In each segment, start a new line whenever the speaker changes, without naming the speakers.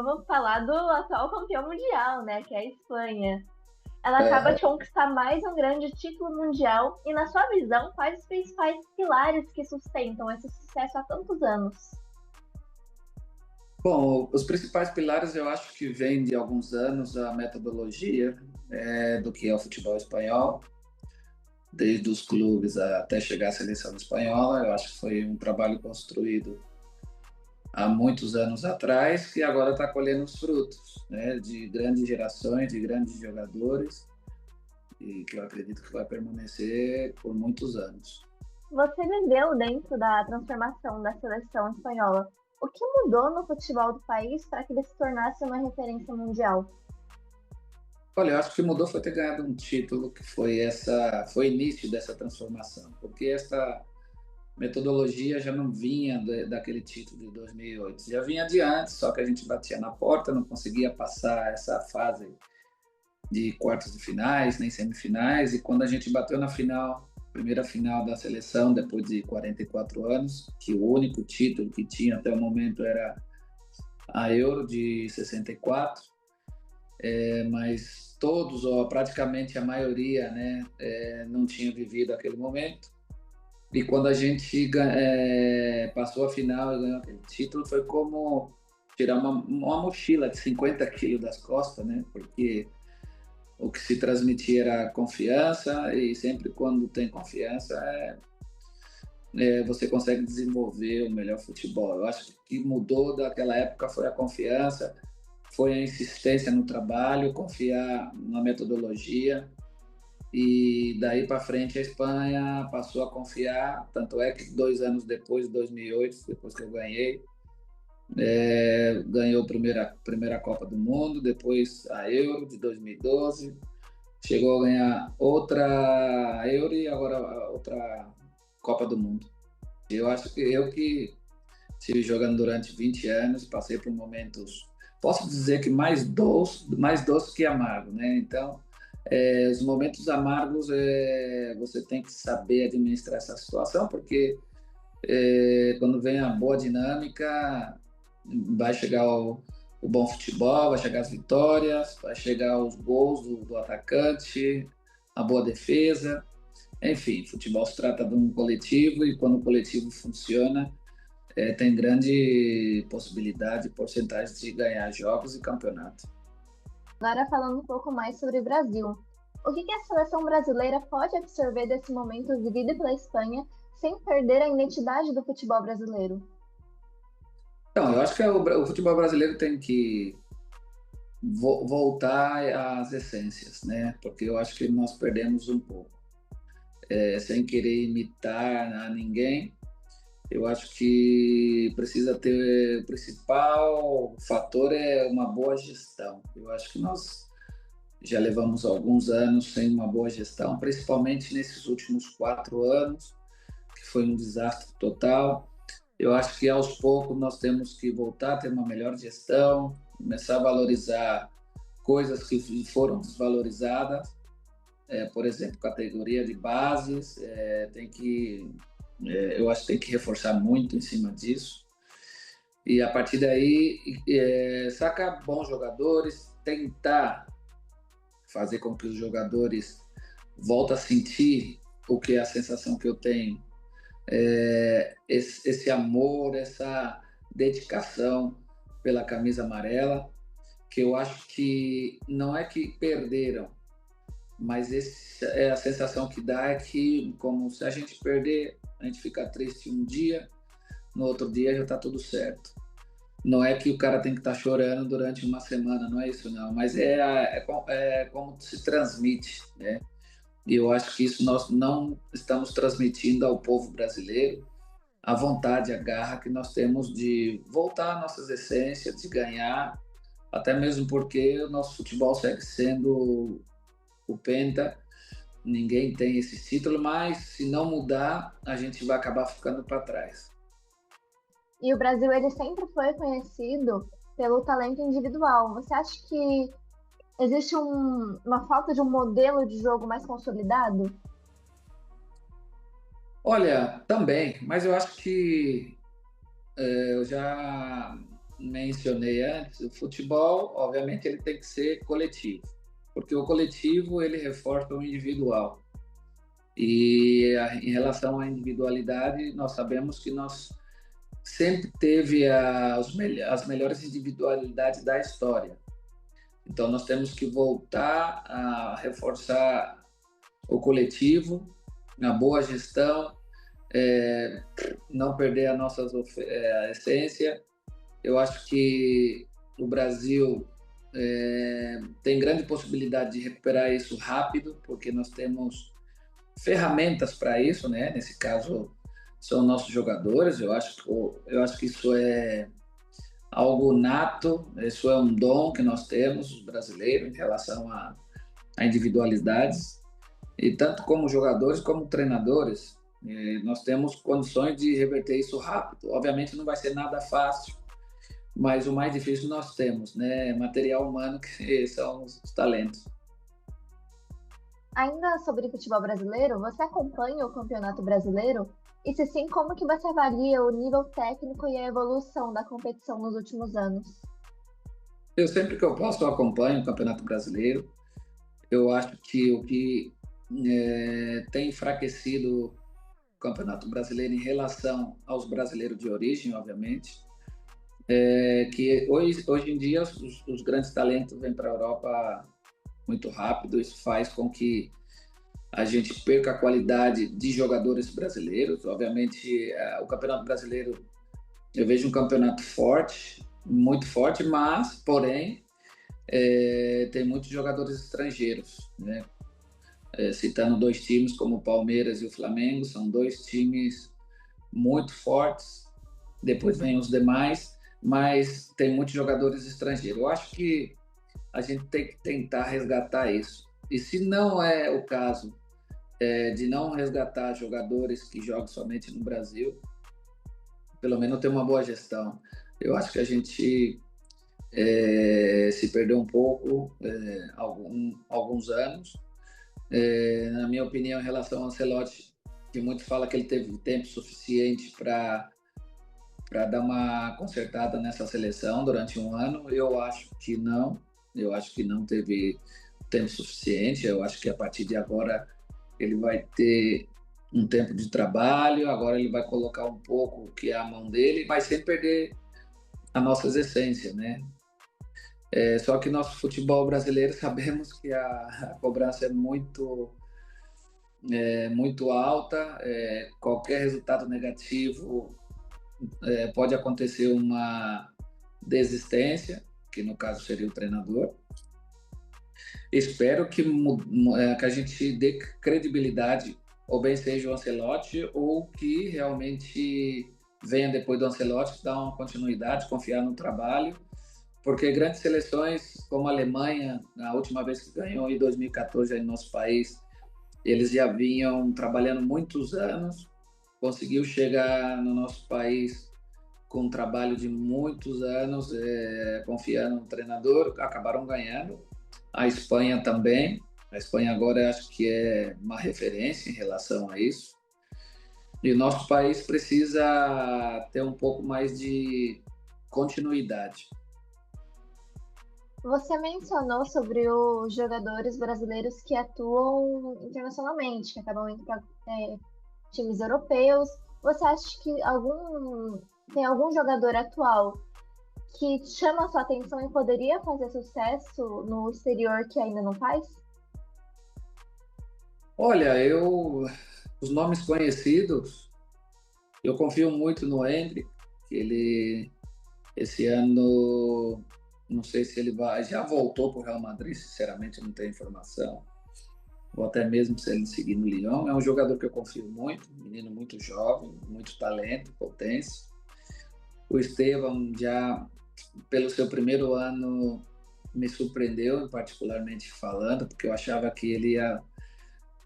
vamos falar do atual campeão mundial, né? Que é a Espanha. Ela acaba
Aham.
de conquistar mais um grande título mundial e, na sua visão, quais os principais pilares que sustentam esse sucesso há tantos anos?
Bom, os principais pilares eu acho que vem de alguns anos a metodologia do que é o futebol espanhol, desde os clubes até chegar à seleção espanhola. Eu acho que foi um trabalho construído há muitos anos atrás que agora está colhendo os frutos, né, de grandes gerações, de grandes jogadores e que eu acredito que vai permanecer por muitos anos.
Você viveu dentro da transformação da seleção espanhola. O que mudou no futebol do país para que ele se tornasse uma referência mundial?
Olha, eu acho que mudou foi ter ganhado um título que foi o início dessa transformação, porque essa metodologia já não vinha daquele título de 2008, já vinha de antes, só que a gente batia na porta, não conseguia passar essa fase de quartos de finais, nem semifinais, e quando a gente bateu na final, primeira final da seleção, depois de 44 anos, que o único título que tinha até o momento era a Euro de 64, mas todos, ou praticamente a maioria, né, não tinha vivido aquele momento. E quando a gente passou a final e ganhou aquele título, foi como tirar uma mochila de 50 quilos das costas, né? Porque o que se transmitia era confiança, e sempre quando tem confiança, você consegue desenvolver o melhor futebol. Eu acho que o que mudou daquela época foi a confiança, foi a insistência no trabalho, confiar na metodologia. E daí para frente a Espanha passou a confiar, tanto é que 2 anos depois, 2008, depois que eu ganhei, ganhou a primeira Copa do Mundo, depois a Euro de 2012, chegou a ganhar outra Euro e agora outra Copa do Mundo. Eu acho que eu que estive jogando durante 20 anos, passei por momentos, posso dizer que mais doce que amargo, né? Então, os momentos amargos, você tem que saber administrar essa situação, porque quando vem a boa dinâmica, vai chegar o bom futebol, vai chegar as vitórias, vai chegar os gols do atacante, a boa defesa. Enfim, futebol se trata de um coletivo e quando o coletivo funciona, tem grande possibilidade, porcentagem de ganhar jogos e campeonato.
Agora falando um pouco mais sobre o Brasil. O que a seleção brasileira pode absorver desse momento vivido pela Espanha sem perder a identidade do futebol brasileiro?
Então, eu acho que o futebol brasileiro tem que voltar às essências, né? Porque eu acho que nós perdemos um pouco. Sem querer imitar a ninguém, eu acho que precisa ter, o principal fator é uma boa gestão. Eu acho que nós já levamos alguns anos sem uma boa gestão, principalmente nesses últimos 4 anos, que foi um desastre total. Eu acho que aos poucos nós temos que voltar a ter uma melhor gestão, começar a valorizar coisas que foram desvalorizadas, por exemplo, categoria de bases, eu acho que tem que reforçar muito em cima disso. E a partir daí, sacar bons jogadores, tentar fazer com que os jogadores voltem a sentir o que é a sensação que eu tenho, esse amor, essa dedicação pela camisa amarela, que eu acho que não é que perderam, mas a sensação que dá é que, como se a gente perder, a gente fica triste um dia, no outro dia já está tudo certo. Não é que o cara tem que estar chorando durante uma semana, não é isso não, mas é como se transmite, né? E eu acho que isso nós não estamos transmitindo ao povo brasileiro, a vontade, a garra que nós temos de voltar às nossas essências, de ganhar, até mesmo porque o nosso futebol segue sendo o Penta, ninguém tem esse título, mas se não mudar, a gente vai acabar ficando para trás.
E o Brasil ele sempre foi conhecido pelo talento individual. Você acha que existe uma falta de um modelo de jogo mais consolidado?
Olha, também, mas eu acho que eu já mencionei antes, o futebol, obviamente, ele tem que ser coletivo, porque o coletivo ele reforça o individual. E em relação à individualidade, nós sabemos que nós sempre teve as melhores individualidades da história. Então, nós temos que voltar a reforçar o coletivo, a boa gestão, não perder a nossa essência. Eu acho que o Brasil tem grande possibilidade de recuperar isso rápido, porque nós temos ferramentas para isso, né? Nesse caso, são nossos jogadores. Eu acho que isso é algo nato, isso é um dom que nós temos, os brasileiros, em relação a individualidades. E tanto como jogadores como treinadores, nós temos condições de reverter isso rápido. Obviamente não vai ser nada fácil, mas o mais difícil nós temos, né? Material humano, que são os talentos.
Ainda sobre futebol brasileiro, você acompanha o Campeonato Brasileiro? E se sim, como que você avalia o nível técnico e a evolução da competição nos últimos anos?
Eu sempre que eu posso, eu acompanho o Campeonato Brasileiro. Eu acho que o que tem enfraquecido o Campeonato Brasileiro em relação aos brasileiros de origem, obviamente, é que hoje em dia os grandes talentos vêm para a Europa muito rápido. Isso faz com que a gente perca a qualidade de jogadores brasileiros. Obviamente, o Campeonato Brasileiro, eu vejo um campeonato forte, muito forte, mas, porém, tem muitos jogadores estrangeiros, né? Citando dois times como o Palmeiras e o Flamengo, são dois times muito fortes. Depois vem os demais, mas tem muitos jogadores estrangeiros. Eu acho que a gente tem que tentar resgatar isso. E se não é o caso de não resgatar jogadores que jogam somente no Brasil, pelo menos ter uma boa gestão. Eu acho que a gente se perdeu um pouco alguns anos. Na minha opinião, em relação ao Ancelotti, que muito fala que ele teve tempo suficiente para dar uma consertada nessa seleção durante um ano. Eu acho que não. Eu acho que não teve tempo suficiente. Eu acho que a partir de agora ele vai ter um tempo de trabalho. Agora ele vai colocar um pouco o que é a mão dele, mas sem perder a nossa essência, né? Só que nosso futebol brasileiro, sabemos que a cobrança é muito alta. Qualquer resultado negativo pode acontecer uma desistência, que no caso seria o treinador. Espero que a gente dê credibilidade, ou bem seja o Ancelotti, ou que realmente venha depois do Ancelotti dar uma continuidade, confiar no trabalho, porque grandes seleções como a Alemanha, a última vez que ganhou em 2014 aí no nosso país, eles já vinham trabalhando muitos anos, conseguiu chegar no nosso país com um trabalho de muitos anos, confiando no treinador, acabaram ganhando. A Espanha também. A Espanha agora acho que é uma referência em relação a isso. E o nosso país precisa ter um pouco mais de continuidade.
Você mencionou sobre os jogadores brasileiros que atuam internacionalmente, que acabam indo para times europeus. Você acha que tem algum jogador atual que chama a sua atenção e poderia fazer sucesso no exterior que ainda não faz?
Olha, os nomes conhecidos, eu confio muito no Endrick, que ele esse ano, não sei se ele já voltou para o Real Madrid, sinceramente não tenho informação, ou até mesmo se ele seguir no Lyon. É um jogador que eu confio muito, um menino muito jovem, muito talento, potência. O Estevão, já pelo seu primeiro ano, me surpreendeu, particularmente falando, porque eu achava que ele ia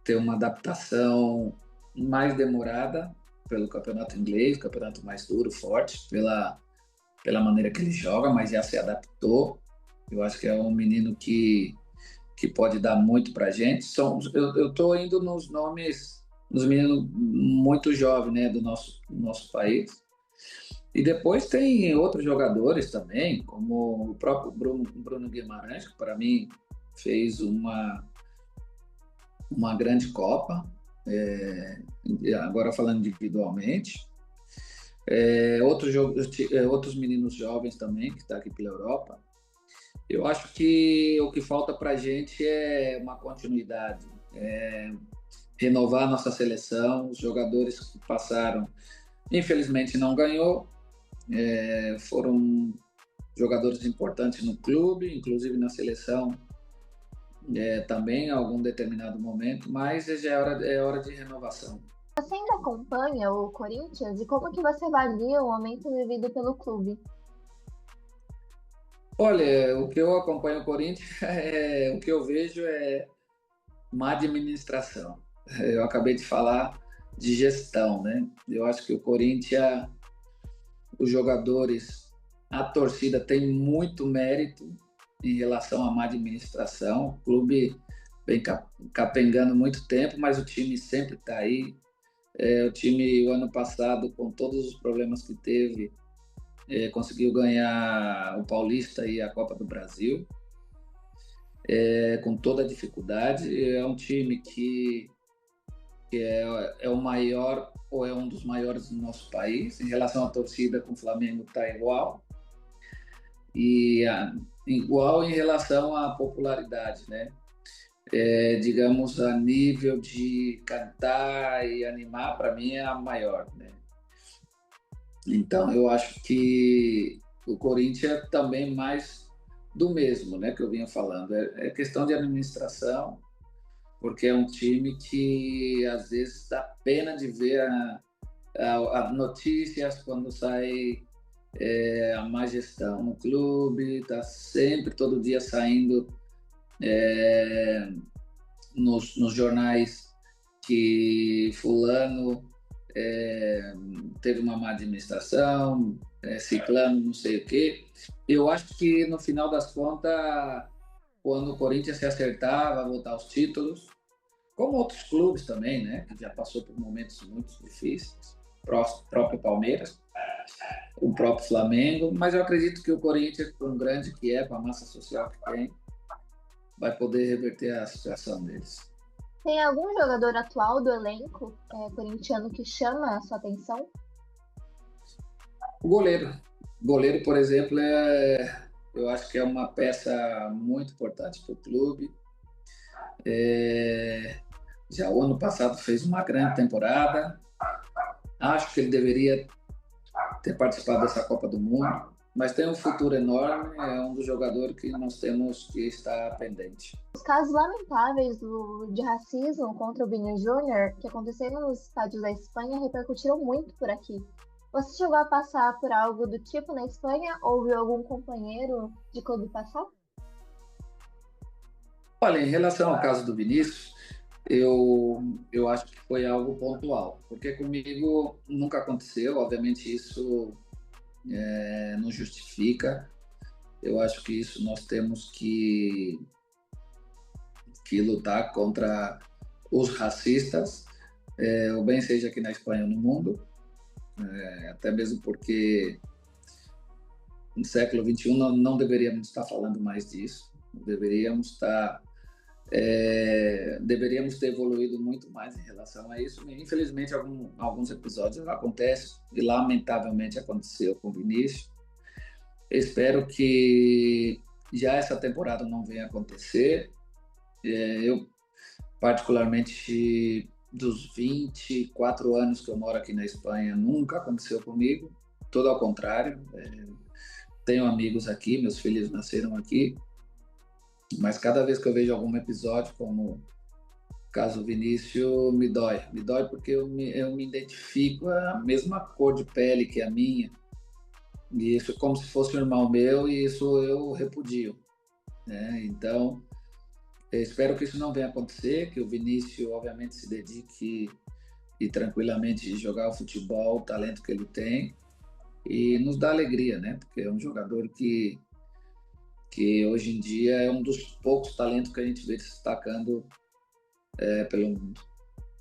ter uma adaptação mais demorada pelo campeonato inglês, campeonato mais duro, forte, pela maneira que ele joga, mas já se adaptou. Eu acho que é um menino que pode dar muito para a gente. Eu estou indo nos nomes, nos meninos muito jovens, né, do nosso país. E depois tem outros jogadores também, como o próprio Bruno Guimarães, que para mim fez uma grande Copa, é, agora falando individualmente. Outros meninos jovens também, que estão aqui pela Europa. Eu acho que o que falta para a gente é uma continuidade, renovar a nossa seleção. Os jogadores que passaram, infelizmente não ganhou, foram jogadores importantes no clube, inclusive na seleção também, em algum determinado momento, mas já é hora de renovação.
Você ainda acompanha o Corinthians e como que você avalia o momento vivido pelo clube?
Olha, o que eu acompanho o Corinthians, o que eu vejo é má administração. Eu acabei de falar de gestão, né? Eu acho que o Corinthians, os jogadores, a torcida tem muito mérito em relação à má administração. O clube vem capengando muito tempo, mas o time sempre está aí. O time, o ano passado, com todos os problemas que teve, conseguiu ganhar o Paulista e a Copa do Brasil, com toda a dificuldade. É um time que é o maior ou é um dos maiores do nosso país. Em relação à torcida, com o Flamengo está igual. E igual em relação à popularidade, né? Digamos, a nível de cantar e animar, para mim é a maior, né? Então, eu acho que o Corinthians também mais do mesmo, né, que eu vinha falando. É questão de administração, porque é um time que às vezes dá pena de ver as notícias quando sai a má gestão no clube, está sempre, todo dia saindo nos jornais que fulano teve uma má administração, ciclano não sei o quê. Eu acho que no final das contas, quando o Corinthians se acertar, vai voltar aos títulos, como outros clubes também, né, que já passou por momentos muito difíceis, o próprio Palmeiras, o próprio Flamengo, mas eu acredito que o Corinthians, com o grande que é, com a massa social que tem, vai poder reverter a situação deles.
Tem algum jogador atual do elenco corintiano que chama a sua atenção?
O goleiro. O goleiro, por exemplo, eu acho que é uma peça muito importante para o clube. Já o ano passado fez uma grande temporada. Acho que ele deveria ter participado dessa Copa do Mundo, mas tem um futuro enorme, é um dos jogadores que nós temos que estar pendente.
Os casos lamentáveis de racismo contra o Vini Júnior, que aconteceram nos estádios da Espanha, repercutiram muito por aqui. Você chegou a passar por algo do tipo na Espanha ou viu algum companheiro de clube passar?
Olha, em relação ao caso do Vinícius, eu acho que foi algo pontual, porque comigo nunca aconteceu, obviamente isso não justifica. Eu acho que isso nós temos que lutar contra os racistas, ou bem seja aqui na Espanha ou no mundo, até mesmo porque no século XXI não deveríamos estar falando mais disso, deveríamos ter evoluído muito mais em relação a isso. Infelizmente, alguns episódios acontecem, e lamentavelmente aconteceu com o Vinícius. Espero que já essa temporada não venha acontecer. Eu, particularmente, dos 24 anos que eu moro aqui na Espanha, nunca aconteceu comigo, todo ao contrário. Tenho amigos aqui, meus filhos nasceram aqui, mas cada vez que eu vejo algum episódio, como o caso Vinícius, me dói porque eu me identifico, a mesma cor de pele que a minha, e isso é como se fosse um irmão meu, e isso eu repudio, né? Então, eu espero que isso não venha acontecer, que o Vinícius, obviamente, se dedique e tranquilamente jogar o futebol, o talento que ele tem, e nos dá alegria, né? Porque é um jogador que hoje em dia é um dos poucos talentos que a gente vê destacando pelo mundo.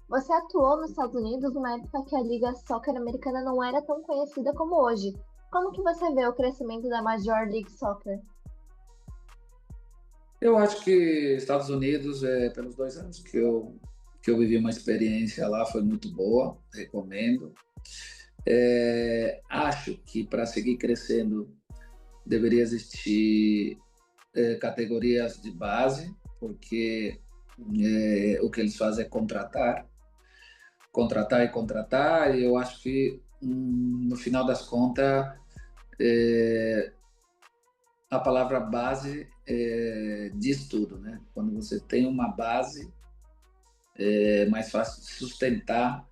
Você atuou nos Estados Unidos numa época que a Liga Soccer americana não era tão conhecida como hoje. Como que você vê o crescimento da Major League Soccer?
Eu acho que Estados Unidos, pelos 2 anos que eu vivi uma experiência lá, foi muito boa, recomendo. Acho que para seguir crescendo deveria existir categorias de base, porque o que eles fazem é contratar e contratar, e eu acho que no final das contas a palavra base diz tudo, né? Quando você tem uma base, é mais fácil de sustentar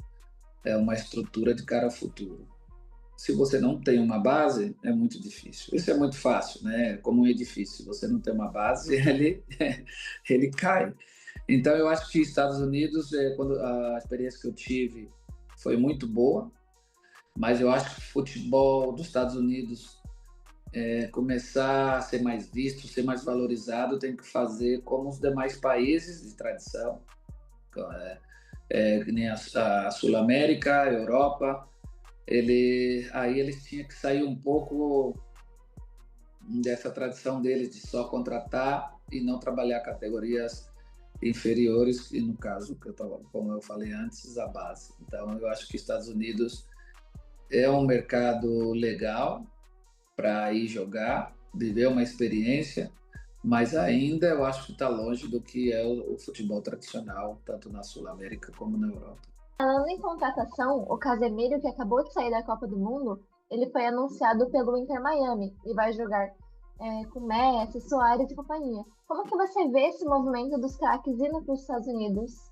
uma estrutura de cara ao futuro. Se você não tem uma base, é muito difícil. Isso é muito fácil, né? Como um edifício, se você não tem uma base, ele cai. Então, eu acho que Estados Unidos, quando a experiência que eu tive foi muito boa, mas eu acho que o futebol dos Estados Unidos começar a ser mais visto, ser mais valorizado, tem que fazer como os demais países de tradição, que nem a Sul-América, a Europa. Aí eles tinham que sair um pouco dessa tradição deles de só contratar e não trabalhar categorias inferiores, e no caso, como eu falei antes, a base. Então, eu acho que Estados Unidos é um mercado legal para ir jogar, viver uma experiência, mas ainda eu acho que está longe do que é o futebol tradicional, tanto na Sul-América como na Europa.
Falando em contratação, o Casemiro, que acabou de sair da Copa do Mundo, ele foi anunciado pelo Inter Miami e vai jogar com Messi, Suárez e companhia. Como que você vê esse movimento dos craques indo para os Estados Unidos?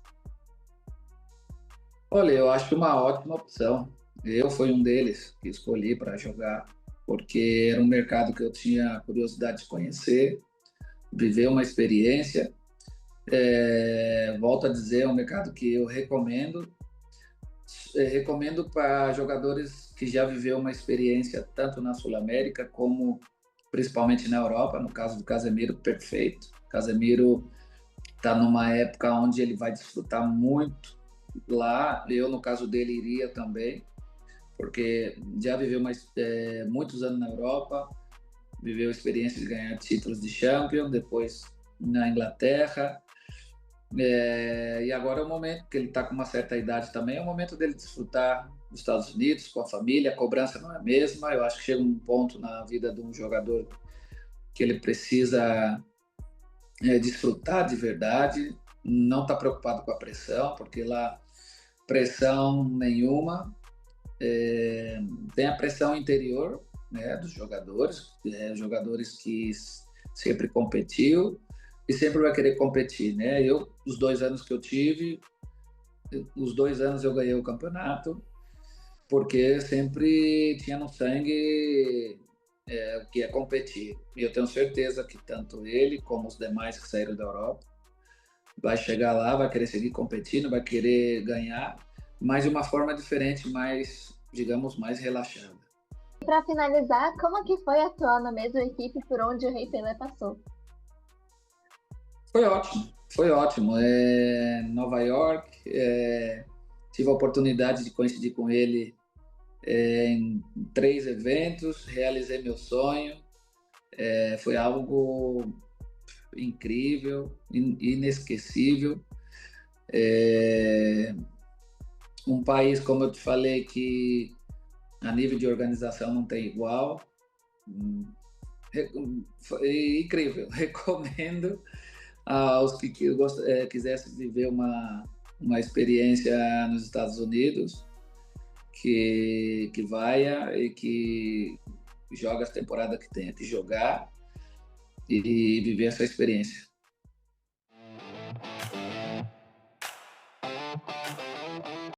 Olha, eu acho uma ótima opção. Eu fui um deles que escolhi para jogar, porque era um mercado que eu tinha curiosidade de conhecer, viver uma experiência. Volto a dizer, é um mercado que eu recomendo. Recomendo para jogadores que já viveu uma experiência tanto na Sul-América como principalmente na Europa. No caso do Casemiro, perfeito. Casemiro está numa época onde ele vai desfrutar muito lá. Eu, no caso dele, iria também, porque já viveu muitos anos na Europa, viveu a experiência de ganhar títulos de Champions, depois na Inglaterra. E agora é o momento que ele está com uma certa idade também, é o momento dele desfrutar dos Estados Unidos com a família. A cobrança não é a mesma. Eu acho que chega um ponto na vida de um jogador que ele precisa desfrutar de verdade, não está preocupado com a pressão, porque lá pressão nenhuma. Tem a pressão interior, né, dos jogadores que sempre competiu e sempre vai querer competir, né? Os 2 anos que eu tive, os 2 anos eu ganhei o campeonato, porque sempre tinha no sangue o que é competir. E eu tenho certeza que tanto ele como os demais que saíram da Europa vai chegar lá, vai querer seguir competindo, vai querer ganhar, mas de uma forma diferente, mais, digamos, mais relaxada.
E para finalizar, como que foi atuar na mesma equipe por onde o Rei Pelé passou?
Foi ótimo, foi ótimo. Nova York, tive a oportunidade de coincidir com ele em 3 eventos, realizei meu sonho. Foi algo incrível, inesquecível. Um país, como eu te falei, que a nível de organização não tem igual. Foi incrível, recomendo aos que quisessem viver uma experiência nos Estados Unidos, que vaia e que joga as temporadas que tenha que jogar e viver essa experiência.